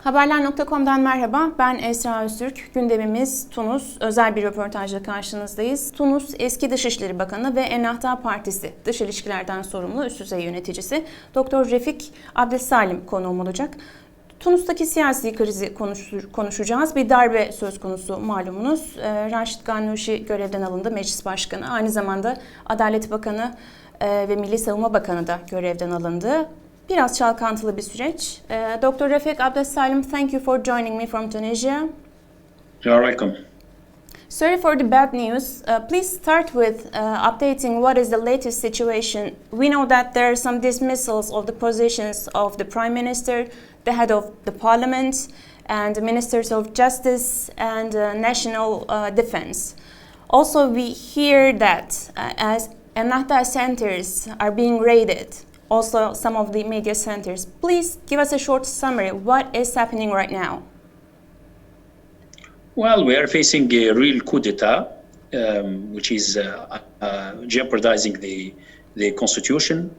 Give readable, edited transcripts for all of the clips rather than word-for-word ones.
Haberler.com'dan merhaba, ben Esra Öztürk. Gündemimiz Tunus, özel bir röportajla karşınızdayız. Tunus, eski Dışişleri Bakanı ve Ennahda Partisi dış ilişkilerden sorumlu üst düzey yöneticisi Dr. Rafik Abdessalem konuğum olacak. Tunus'taki siyasi krizi konuşacağız. Bir darbe söz konusu malumunuz. Raşid Ghannouchi görevden alındı, Meclis Başkanı. Aynı zamanda Adalet Bakanı ve Milli Savunma Bakanı da görevden alındı. Biraz çalkantılı bir süreç. Dr. Rafik Abdessalem, thank you for joining me from Tunisia. You're welcome. Sorry for the bad news. Please start with updating what is the latest situation. We know that there are some dismissals of the positions of the Prime Minister, the head of the Parliament, and the Ministers of Justice and National Defense. Also, we hear that as Ennahda centers are being raided, also some of the media centers. Please give us a short summary. What is happening right now? Well, we are facing a real coup d'etat, which is jeopardizing the constitution,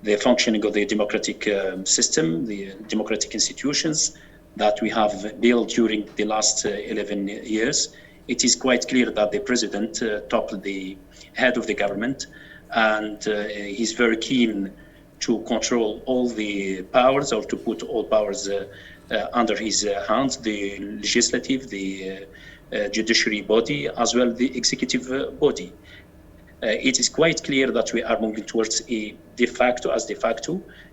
the functioning of the democratic system, the democratic institutions that we have built during the last 11 years. It is quite clear that the president toppled the head of the government, and he's very keen to control all the powers, or to put all powers under his hands, the legislative, the judiciary body, as well the executive body. It is quite clear that we are moving towards a de facto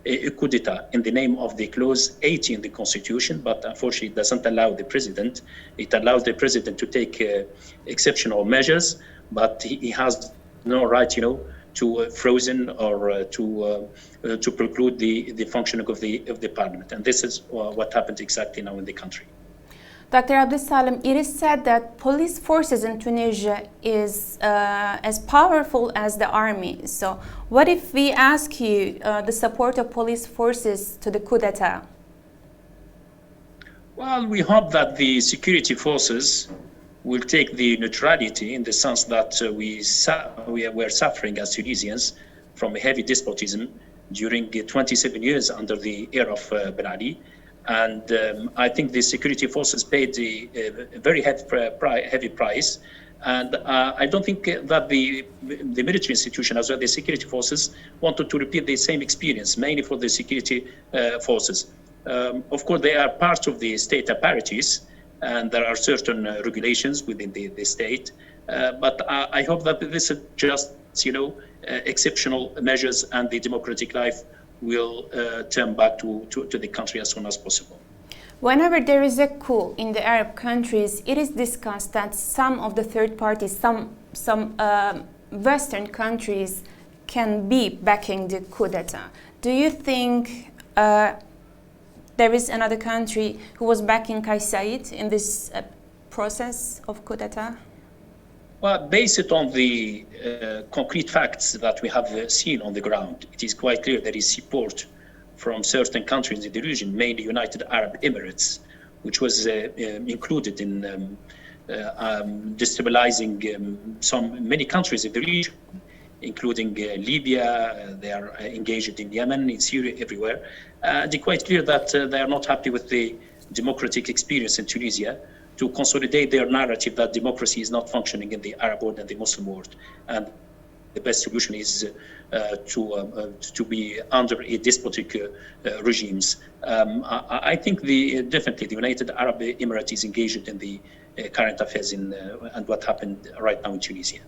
a coup d'etat in the name of the clause 80 in the constitution, but unfortunately it doesn't allow the president. It allows the president to take exceptional measures, but he has no right, to frozen or to preclude the functioning of the parliament, and this is what happened exactly now in the country. Dr. Abdessalem, it is said that police forces in Tunisia is as powerful as the army. So, what if we ask you the support of police forces to the coup d'état? Well, we hope that the security forces will take the neutrality, in the sense that we were suffering as Tunisians from a heavy despotism during 27 years under the era of Ben Ali. And I think the security forces paid a very heavy price. And I don't think that the military institution, as well as the security forces, wanted to repeat the same experience, mainly for the security forces. Of course, they are part of the state apparatus, and there are certain regulations within the state. But I hope that this is just, exceptional measures, and the democratic life will turn back to the country as soon as possible. Whenever there is a coup in the Arab countries, it is discussed that some of the third parties, some Western countries can be backing the coup d'etat. Do you think there is another country who was backing Kays Said in this process of coup d'etat? Well, based on the concrete facts that we have seen on the ground, it is quite clear there is support from certain countries in the region, mainly United Arab Emirates, which was included in destabilizing many countries in the region, including Libya. They are engaged in Yemen, in Syria, everywhere. It's quite clear that they are not happy with the democratic experience in Tunisia, to consolidate their narrative that democracy is not functioning in the Arab world and the Muslim world. And the best solution is to be under a despotic regimes. I think definitely the United Arab Emirates is engaged in the current affairs and what happened right now in Tunisia.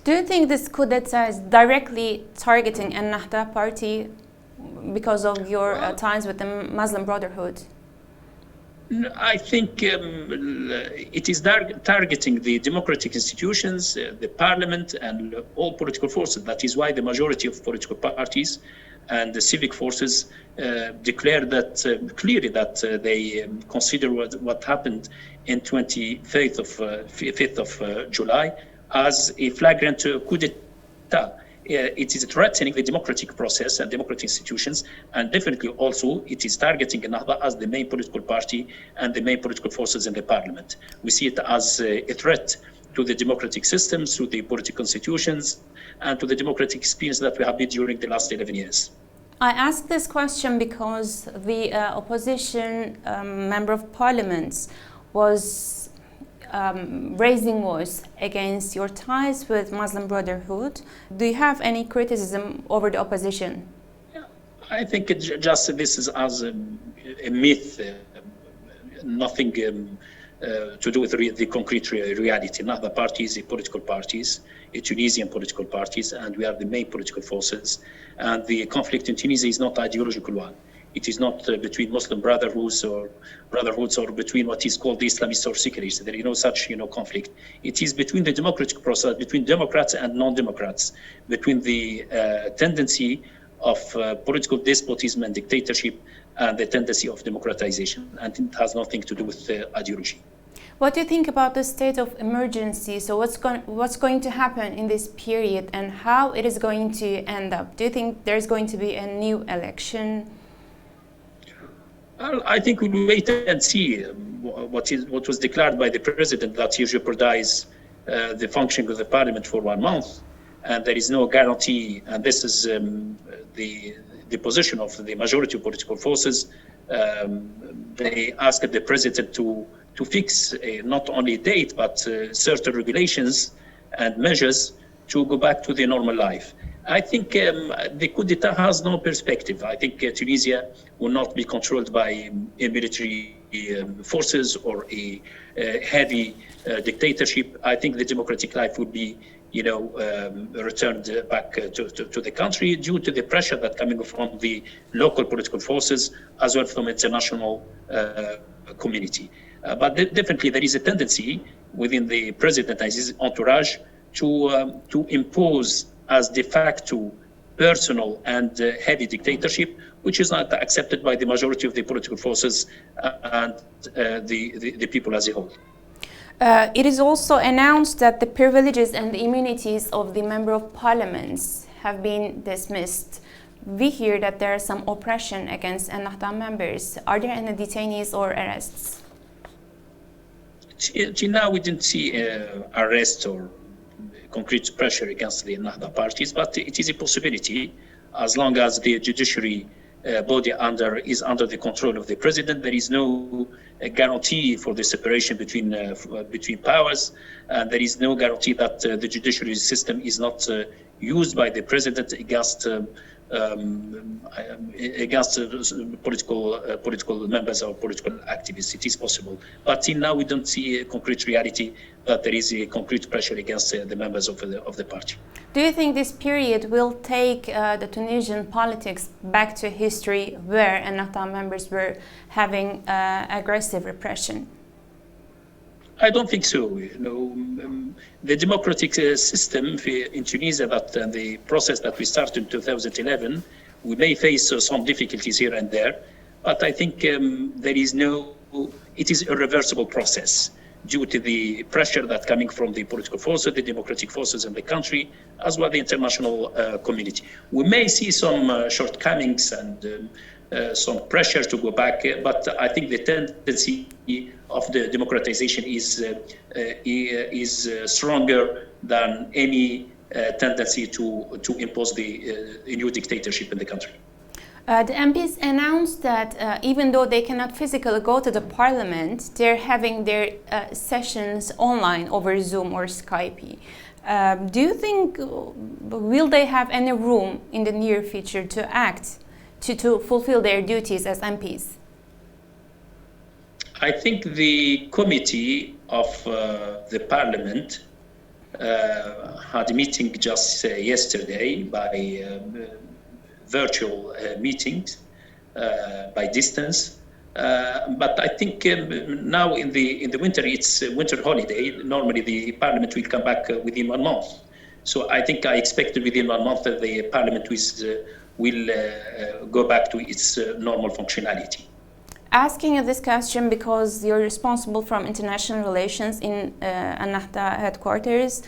Do you think this coup d'etat is directly targeting Ennahda Party because of your ties with the Muslim Brotherhood? I think it is targeting the democratic institutions, the parliament, and all political forces. That is why the majority of political parties and the civic forces declare that clearly that they consider what happened in 5th of July as a flagrant coup d'etat. It is threatening the democratic process and democratic institutions, and definitely also it is targeting Ennahda as the main political party and the main political forces in the parliament. We see it as a threat to the democratic systems, to the political institutions, and to the democratic experience that we have lived during the last 11 years. I ask this question because the opposition member of parliament was raising voice against your ties with Muslim Brotherhood. Do you have any criticism over the opposition? I think just this is as a myth, nothing to do with the concrete reality. Ennahda Partisi, political parties, Tunisian political parties, and we are the main political forces. And the conflict in Tunisia is not an ideological one. It is not between Muslim brotherhoods or between what is called the Islamists or secularists. There is no such conflict. It is between the democratic process, between Democrats and non-Democrats, between the tendency of political despotism and dictatorship and the tendency of democratization. And it has nothing to do with ideology. What do you think about the state of emergency? So what's going to happen in this period and how it is going to end up? Do you think there's going to be a new election? Well, I think we'll wait and see what was declared by the president, that he jeopardized the functioning of the parliament for 1 month, and there is no guarantee. And this is the position of the majority of political forces. They asked the president to fix not only a date but certain regulations and measures to go back to the normal life. I think the coup d'etat has no perspective. I think Tunisia will not be controlled by military forces or a heavy dictatorship. I think the democratic life would be, returned back to the country due to the pressure that coming from the local political forces as well from international community. But definitely there is a tendency within the president and his entourage to impose as de facto personal and heavy dictatorship, which is not accepted by the majority of the political forces and the people as a whole. It is also announced that the privileges and the immunities of the member of parliaments have been dismissed. We hear that there is some oppression against Ennahda members. Are there any detainees or arrests? Till now, we didn't see arrests or concrete pressure against the Ennahda parties, but it is a possibility as long as the judiciary body is under the control of the president. There is no guarantee for the separation between powers, and there is no guarantee that the judiciary system is not used by the president against political members or political activists. It is possible, but till now we don't see a concrete reality that there is a concrete pressure against the members of the party. Do you think this period will take the Tunisian politics back to history where Ennahda members were having aggressive repression? I don't think so. The democratic system in Tunisia, the process that we started in 2011, we may face some difficulties here and there, but I think it is a irreversible process due to the pressure that's coming from the political forces, the democratic forces in the country, as well as the international community. We may see some shortcomings and some pressure to go back, but I think the tendency of the democratization is stronger than any tendency to impose a new dictatorship in the country. The MPs announced that even though they cannot physically go to the parliament, they're having their sessions online over Zoom or Skype. Do you think, will they have any room in the near future to act, to fulfill their duties as MPs? I think the committee of the parliament had a meeting just yesterday by virtual meetings by distance. But I think now in the winter, it's winter holiday. Normally the parliament will come back within 1 month. So I think I expect within 1 month that the parliament will go back to its normal functionality. Asking you this question because you're responsible from international relations in Ennahda headquarters.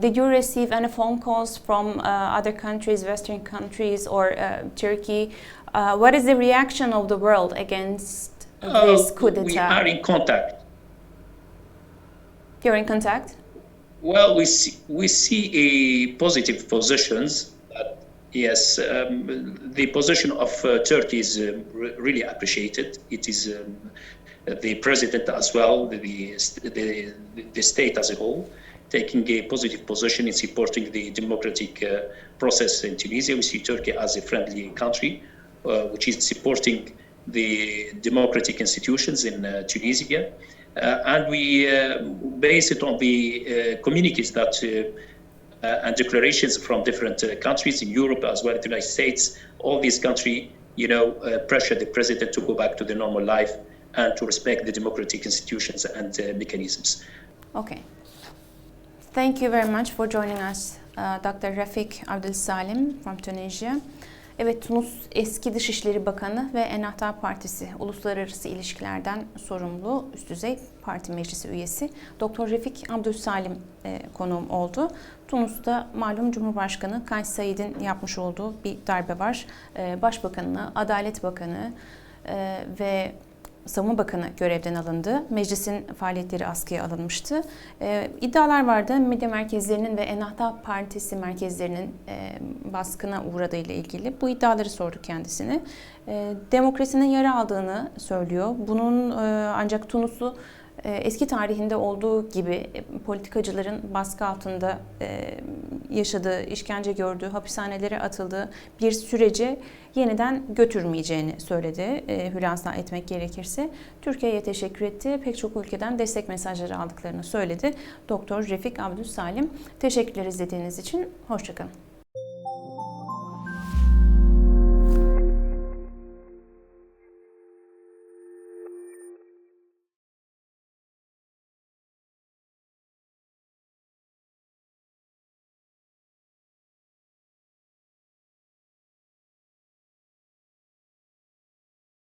Did you receive any phone calls from other countries, Western countries or Turkey? What is the reaction of the world against this coup d'etat? We are in contact. You're in contact? Well, we see a positive positions Yes, the position of Turkey is really appreciated. It is the president as well, the state as a whole, taking a positive position in supporting the democratic process in Tunisia. We see Turkey as a friendly country, which is supporting the democratic institutions in Tunisia. And we base it on the communiques that and declarations from different countries in Europe as well as the United States. All these countries, pressure the president to go back to the normal life and to respect the democratic institutions and mechanisms. Okay. Thank you very much for joining us, Dr. Rafik Abdessalem from Tunisia. Evet, Tunus eski Dışişleri Bakanı ve Ennahda Partisi uluslararası ilişkilerden sorumlu üst düzey parti meclisi üyesi Dr. Rafik Abdessalem konuğum oldu. Tunus'ta malum Cumhurbaşkanı Kays Said'in yapmış olduğu bir darbe var. Başbakanı, Adalet Bakanı ve Savunma Bakanı görevden alındı. Meclisin faaliyetleri askıya alınmıştı. İddialar vardı. Medya merkezlerinin ve Ennahda Partisi merkezlerinin baskına uğradığı ile ilgili. Bu iddiaları sorduk kendisine. Demokrasinin yara aldığını söylüyor. Bunun ancak Tunus'u eski tarihinde olduğu gibi politikacıların baskı altında yaşadığı, işkence gördüğü, hapishanelere atıldığı bir sürece yeniden götürmeyeceğini söyledi, hülasa etmek gerekirse. Türkiye'ye teşekkür etti. Pek çok ülkeden destek mesajları aldıklarını söyledi. Dr. Rafik Abdessalem, teşekkürler izlediğiniz için. Hoşça kalın.